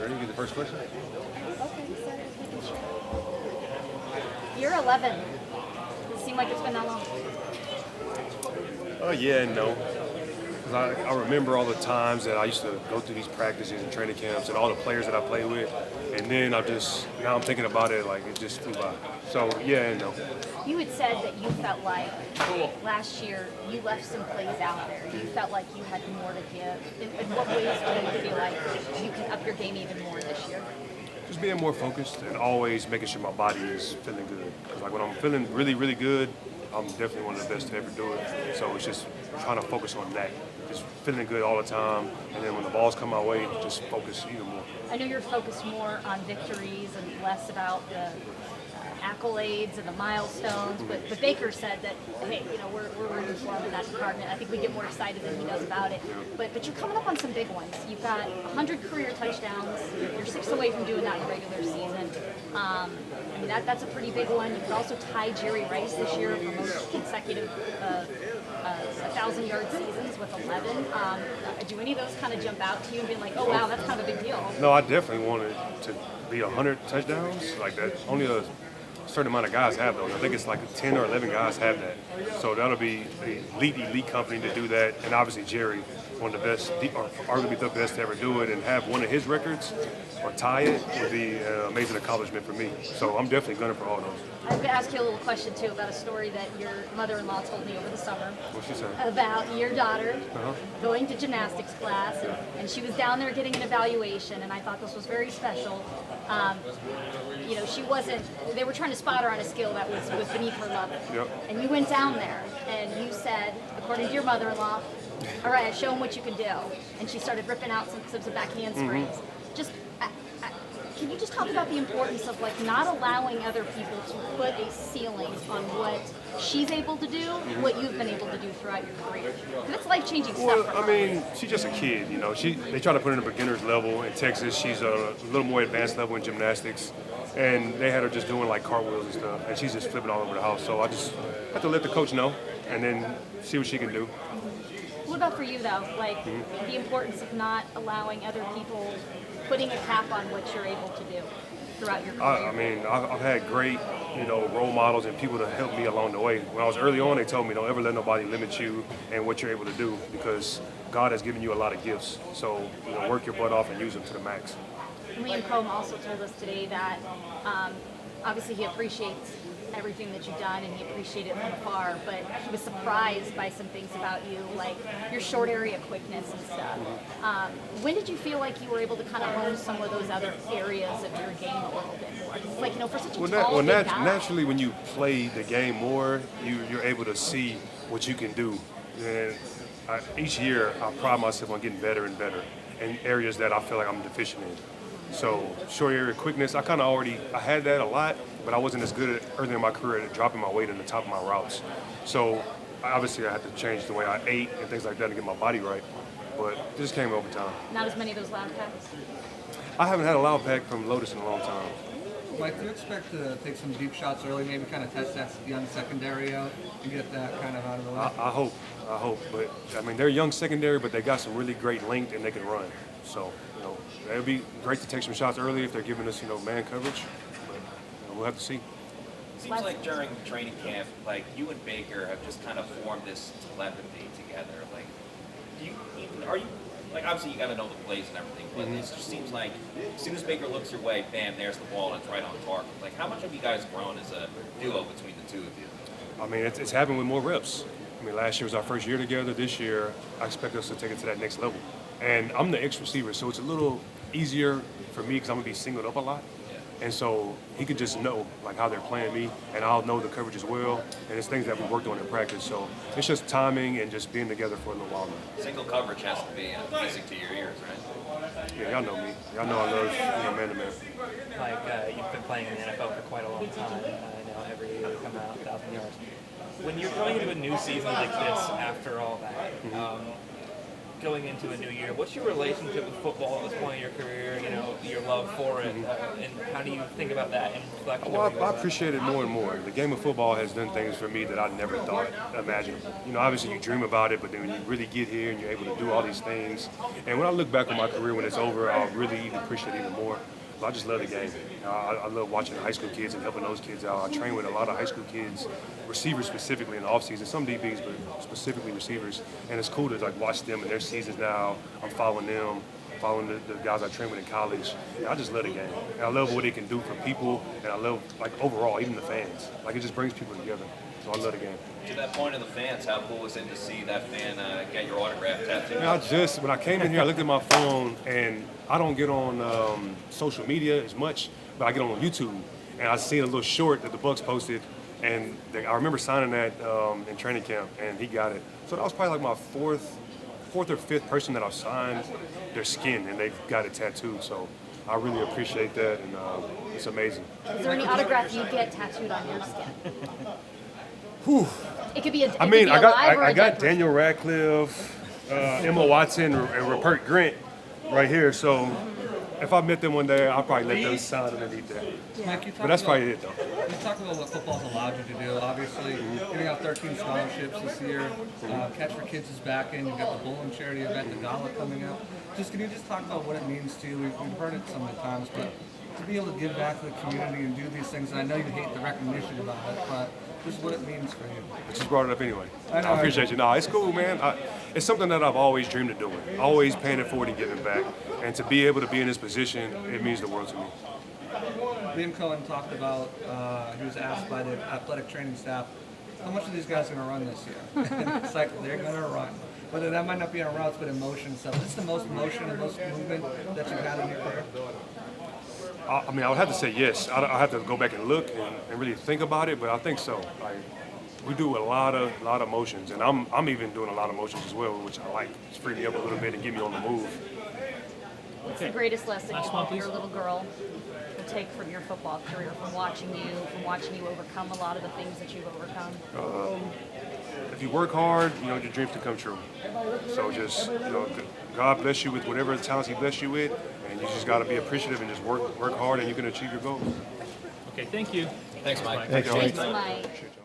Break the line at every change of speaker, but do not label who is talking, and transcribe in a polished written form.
Ready? You get the first question?
Okay, so making sure. You're 11. Does it seem like it's been that long?
Yeah and no. 'Cause I remember all the times that I used to go through these practices and training camps and all the players that I played with. And then now I'm thinking about it like it just flew by. So, yeah and no.
You had said that you felt like last year you left some plays out there. You felt like you had more to give. In what ways do you feel like you can up your game even more this year?
Just being more focused and always making sure my body is feeling good. 'Cause like when I'm feeling really, really good, I'm definitely one of the best to ever do it. So it's just trying to focus on that. Just feeling good all the time. And then when the balls come my way, just focus even more.
I know you're focused more on victories and less about the accolades and the milestones, but Baker said that, hey, we're rooting for him in that department. I think we get more excited than he knows about it. But you're coming up on some big ones. You've got 100 career touchdowns. You're 6 away from doing that in the regular season. I mean, that's a pretty big one. You could also tie Jerry Rice this year for most consecutive 1,000-yard seasons with 11. Do any of those kind of jump out to you and be like, oh, wow, that's kind of a big deal?
No, I definitely wanted to be 100 touchdowns. Like that, only a certain amount of guys have those. I think it's like 10 or 11 guys have that. So that'll be the elite company to do that. And obviously Jerry, one of the best, or arguably the best to ever do it, and have one of his records or tie it would be an amazing accomplishment for me. So I'm definitely gunning for all those.
I was going to ask you a little question, too, about a story that your mother-in-law told me over the summer.
What'd she say?
About your daughter going to gymnastics class, and she was down there getting an evaluation, and I thought this was very special. She wasn't, they were trying to spot her on a skill that was beneath her level.
Yep.
And you went down there, and you said, according to your mother-in-law, all right, show them what you can do. And she started ripping out some back handsprings. Can you just talk about the importance of not allowing other people to put a ceiling on what she's able to do, what you've been able to do throughout your career? Because it's life-changing stuff.
Well,
for
I
her.
mean, she's just a kid, They try to put her in a beginner's level. In Texas, she's a little more advanced level in gymnastics. And they had her just doing cartwheels and stuff. And she's just flipping all over the house. So I just have to let the coach know and then see what she can do.
What about for you, though? The importance of not allowing other people putting a cap on what you're able to do throughout your career?
I mean, I've had great, role models and people to help me along the way. When I was early on, they told me, don't ever let nobody limit you and what you're able to do because God has given you a lot of gifts. So, work your butt off and use them to the max.
Liam Combe also told us today that obviously he appreciates everything that you've done and he appreciated it from afar, but he was surprised by some things about you, like your short area quickness and stuff. When did you feel like you were able to kind of hone some of those other areas of your game a little bit more? For such a tall, big guy.
Naturally, when you play the game more, you're able to see what you can do. And each year, I pride myself on getting better and better in areas that I feel like I'm deficient in. So short area quickness, I had that a lot, but I wasn't as good early in my career at dropping my weight in the top of my routes. So obviously I had to change the way I ate and things like that to get my body right. But it just came over time.
Not as many of those loud packs?
I haven't had a loud pack from Lotus in a long time.
Mike, do you expect to take some deep shots early, maybe kind of test that young secondary out and get that kind of out of the way?
I hope. But, I mean, they're young secondary, but they got some really great length and they can run. So, it would be great to take some shots early if they're giving us, man coverage. But we'll have to see.
Seems like during training camp, you and Baker have just kind of formed this telepathy together. Obviously you got to know the plays and everything, but it just seems like as soon as Baker looks your way, bam, there's the ball and it's right on target. How much have you guys grown as a duo between the two of you?
I mean, it's happened with more reps. I mean, last year was our first year together. This year, I expect us to take it to that next level. And I'm the X receiver, so it's a little easier for me because I'm going to be singled up a lot. And so he could just know how they're playing me, and I'll know the coverage as well. And it's things that we worked on in practice. So it's just timing and just being together for a little while now.
Single coverage has to be music to your ears, right?
Yeah, y'all know me. Y'all know I love man-to-man.
You've been playing in the NFL for quite a long time. I know every year you come out 1,000 yards. When you're going into a new season like this after all that, going into a new year, what's your relationship with football at this point in your career? You know, your love for it, and how do you think about that in reflection?
Well, I appreciate it more and more. The game of football has done things for me that I never thought imaginable. You know, obviously you dream about it, but then when you really get here and you're able to do all these things, and when I look back on my career when it's over, I'll really even appreciate it even more. I just love the game. I love watching the high school kids and helping those kids out. I train with a lot of high school kids, receivers specifically in the offseason, some DBs, but specifically receivers. And it's cool to like watch them in their seasons now. I'm following them, following the guys I train with in college. And I just love the game. And I love what it can do for people, and I love like overall, even the fans. Like it just brings people together. So I love the game.
To that point of the fans, how cool was it to see that fan get your autograph tattoo?
When I came in here, I looked at my phone, and I don't get on social media as much, but I get on YouTube, and I seen a little short that the Bucs posted, and I remember signing that in training camp, and he got it. So that was probably like my fourth or fifth person that I've signed their skin, and they've got it tattooed. So I really appreciate that, and it's amazing.
Is there any autograph you get tattooed on your skin?
Whew.
It could be a.
I mean,
I
I got Daniel Radcliffe, Emma Watson, and Rupert Grint right here. So if I met them one day, I'll probably let them sign underneath that.
Mike,
But that's probably it, though.
You talked about what football's allowed you to do. Obviously, giving out 13 scholarships this year. Catch for Kids is back in. You've got the bowling charity event, the gala coming up. Can you just talk about what it means to you? We've heard it some of the times, but to be able to give back to the community and do these things, and I know you hate the recognition about it, but just what it means for you.
I just brought it up anyway.
I know.
I appreciate you. No, it's cool, man. It's something that I've always dreamed of doing. Always paying it forward and giving back. And to be able to be in this position, it means the world to me.
Liam Cohen talked about, he was asked by the athletic training staff, how much are these guys going to run this year? It's like, they're going to run. But that might not be on routes, but in motion stuff. Is this the most motion and most movement that you've had in your career?
I mean, I would have to say yes. I have to go back and look and really think about it, but I think so. Like, we do a lot of motions, and I'm even doing a lot of motions as well, which I like. It's freed me up a little bit and get me on the move.
What's the greatest lesson your little girl will take from your football career, from watching you overcome a lot of the things that you've overcome?
If you work hard, your dreams can come true. So just, God bless you with whatever talents He bless you with, and you just got to be appreciative and just work hard, and you can achieve your goals.
Okay, thank you.
Thanks, Mike.
Thank you.
Thanks, Mike.